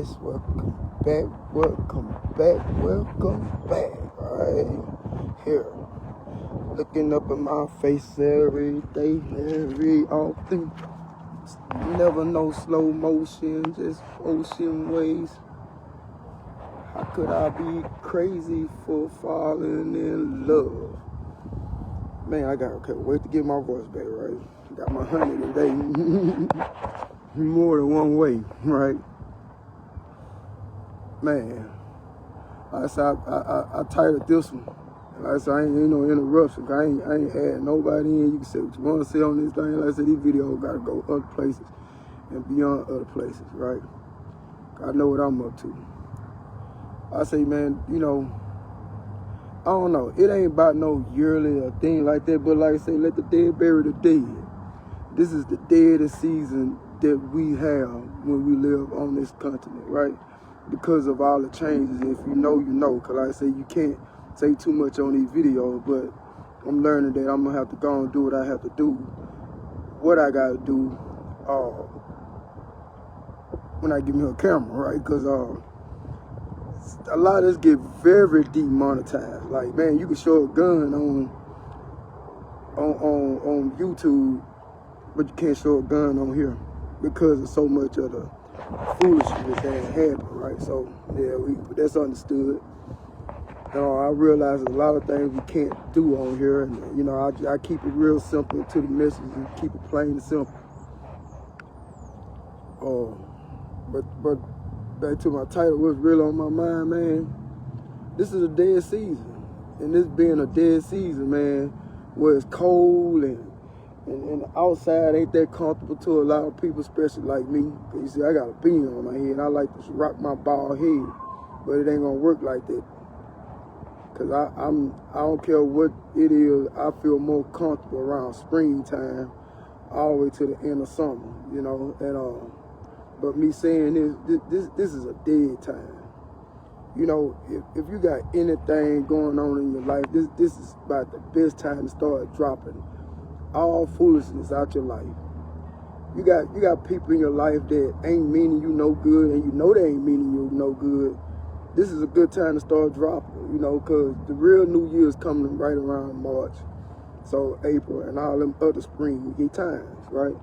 guys, welcome back, right here, looking up in my face every day, very often, never no slow motion, just ocean waves. How could I be crazy for falling in love? Man, I can't wait to get my voice back, right? Got my honey today. More than one way, right? Man, like I said, I titled this one. Like I said, I ain't no interruption. I ain't add nobody in. You can say what you want to say on this thing. Like I said, these videos got to go other places and beyond other places, right? I know what I'm up to. I say, man, I don't know. It ain't about no yearly or thing like that, but like I say, let the dead bury the dead. This is the deadest season that we have when we live on this continent, right? Because of all the changes. If you know, you know. Because like I say, you can't say too much on these videos, but I'm learning that I'm going to have to go and do what I have to do, what I got to do when I give me a camera, right? Because a lot of this get very demonetized. Like, man, you can show a gun on YouTube, but you can't show a gun on here because of so much of the foolishness that happened, right? So, yeah, that's understood. I realize there's a lot of things we can't do on here, and, I keep it real simple to the message and keep it plain and simple. But back to my title, what's really on my mind, man, this is a dead season. And this being a dead season, man, where it's cold and outside ain't that comfortable to a lot of people, especially like me. Cause you see, I got a beanie on my head. I like to rock my bald head, but it ain't gonna work like that. Cause I don't care what it is. I feel more comfortable around springtime, all the way to the end of summer. And but me saying this is a dead time. If you got anything going on in your life, this is about the best time to start dropping all foolishness out your life. You got people in your life that ain't meaning you no good, and you know they ain't meaning you no good. This is a good time to start dropping, because the real New Year is coming right around March, so April and all them other spring times, right?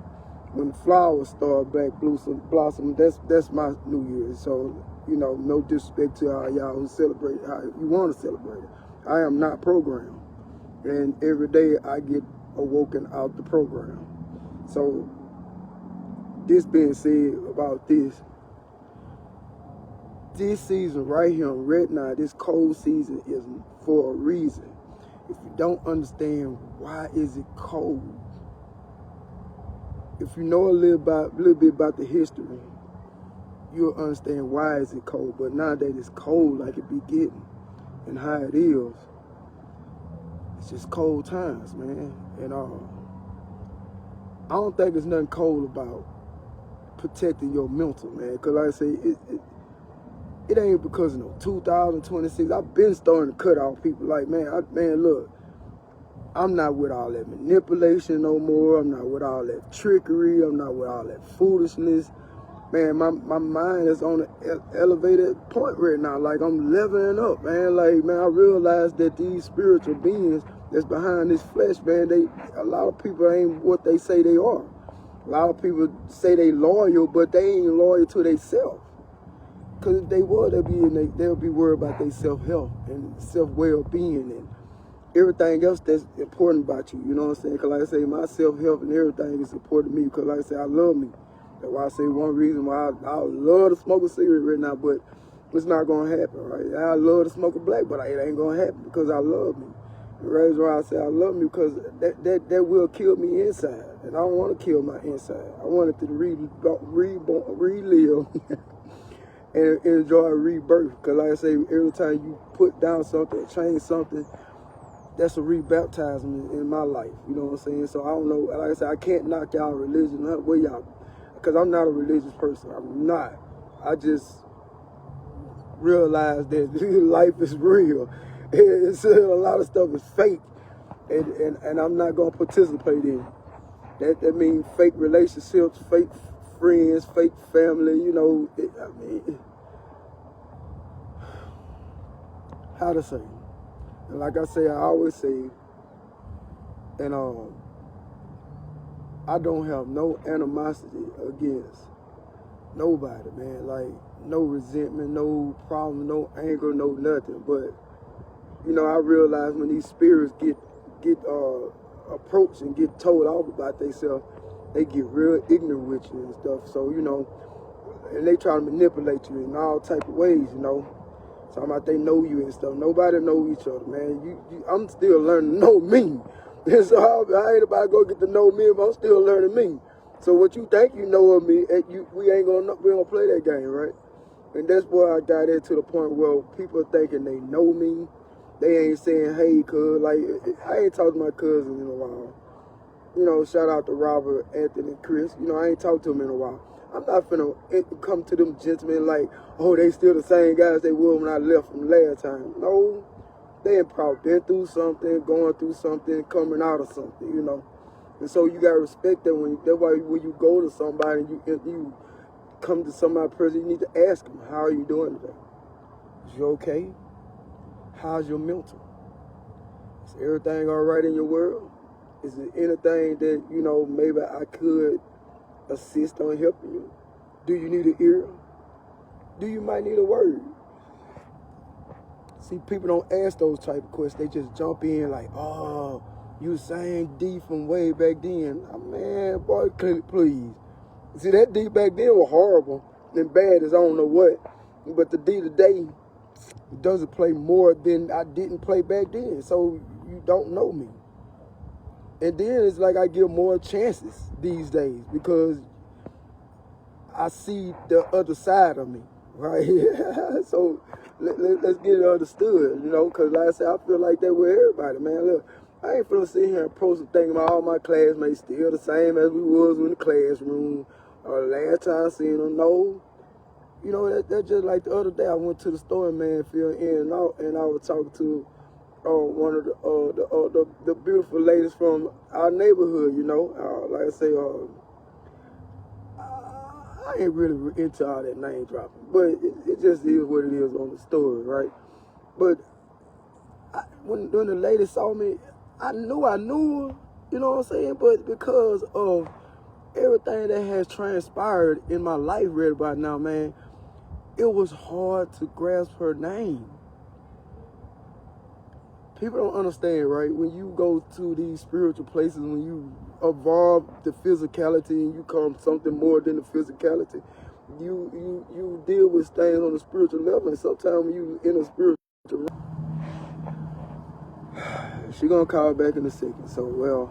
When the flowers start back blossom, that's my New Year's. So, no disrespect to all y'all who celebrate how you want to celebrate it. I am not programmed, and every day I get awoken out the program. So, this being said about this season right here right now, this cold season is for a reason. If you don't understand why is it cold, if you know a little bit about the history, you'll understand why is it cold. But now that it's cold like it be getting and how it is, it's just cold times, man. And I don't think there's nothing cold about protecting your mental, man. Because like I say, it ain't because of no 2026. I've been starting to cut off people. Like, man, look, I'm not with all that manipulation no more. I'm not with all that trickery. I'm not with all that foolishness. Man, my mind is on an elevated point right now. Like, I'm leveling up, man. Like, man, I realize that these spiritual beings that's behind this flesh, man, a lot of people ain't what they say they are. A lot of people say they loyal, but they ain't loyal to themselves. Because if they were, they'll be worried about their self-health and self-well-being and everything else that's important about you. You know what I'm saying? Because like I say, my self-health and everything is important to me. Because like I say, I love me. That's why I say one reason why I love to smoke a cigarette right now, but it's not going to happen, right? I love to smoke a black, but it ain't going to happen because I love me. The reason why I say I love me because that will kill me inside. And I don't want to kill my inside. I want it to relive and enjoy rebirth. Because like I say, every time you put down something, change something, that's a rebaptism in my life. You know what I'm saying? So I don't know. Like I said, I can't knock y'all religion. Where y'all? Because I'm not a religious person. I'm not. I just realize that life is real. It's, a lot of stuff is fake. And I'm not going to participate in it. That means fake relationships, fake friends, fake family. how to say. And like I say, I always say, and I don't have no animosity against nobody, man. Like, no resentment, no problem, no anger, no nothing. But, you know, I realize when these spirits get approached and get told off about themselves, they get real ignorant with you and stuff. So, you know, and they try to manipulate you in all type of ways, you know. Talking about they know you and stuff. Nobody know each other, man. I'm still learning to know me. And so I ain't about to go get to know me, but I'm still learning me. So what you think you know of me, we ain't gonna play that game, right? And that's where I got into the point where people thinking they know me. They ain't saying, hey, cuz. Like, I ain't talked to my cousin in a while. You know, shout out to Robert, Anthony, Chris. You know, I ain't talked to them in a while. I'm not finna come to them gentlemen like, oh, they still the same guys they were when I left them last time. No, they ain't probably been through something, going through something, coming out of something, you know. And so you gotta respect that. That's why when you go to somebody, you come to somebody person, you need to ask them, how are you doing today? Is you okay? How's your mental? Is everything all right in your world? Is there anything that, you know, maybe I could assist on helping you? Do you need an ear? Do you might need a word? See, people don't ask those type of questions. They just jump in like, oh, you saying D from way back then. Oh, man, boy, please. See, that D back then was horrible and bad as I don't know what. But the D today doesn't play more than I didn't play back then. So you don't know me. And then it's like I give more chances these days because I see the other side of me, right? So let's get it understood, you know, because like I said, I feel like that with everybody, man. Look, I ain't finna sit here and post and think about all my classmates still the same as we was in the classroom or last time I seen them. No. You know, that's just like the other day I went to the store in Manfield and I was talking to one of the beautiful ladies from our neighborhood, you know. Like I say, I ain't really into all that name dropping, but it just is what it is on the story, right? But when the lady saw me, I knew her, you know what I'm saying? But because of everything that has transpired in my life right about now, man, it was hard to grasp her name. People don't understand, right? When you go to these spiritual places, when you evolve the physicality and you become something more than the physicality, you deal with things on a spiritual level. And sometimes when you in a spiritual realm, she gonna call back in a second. So, well,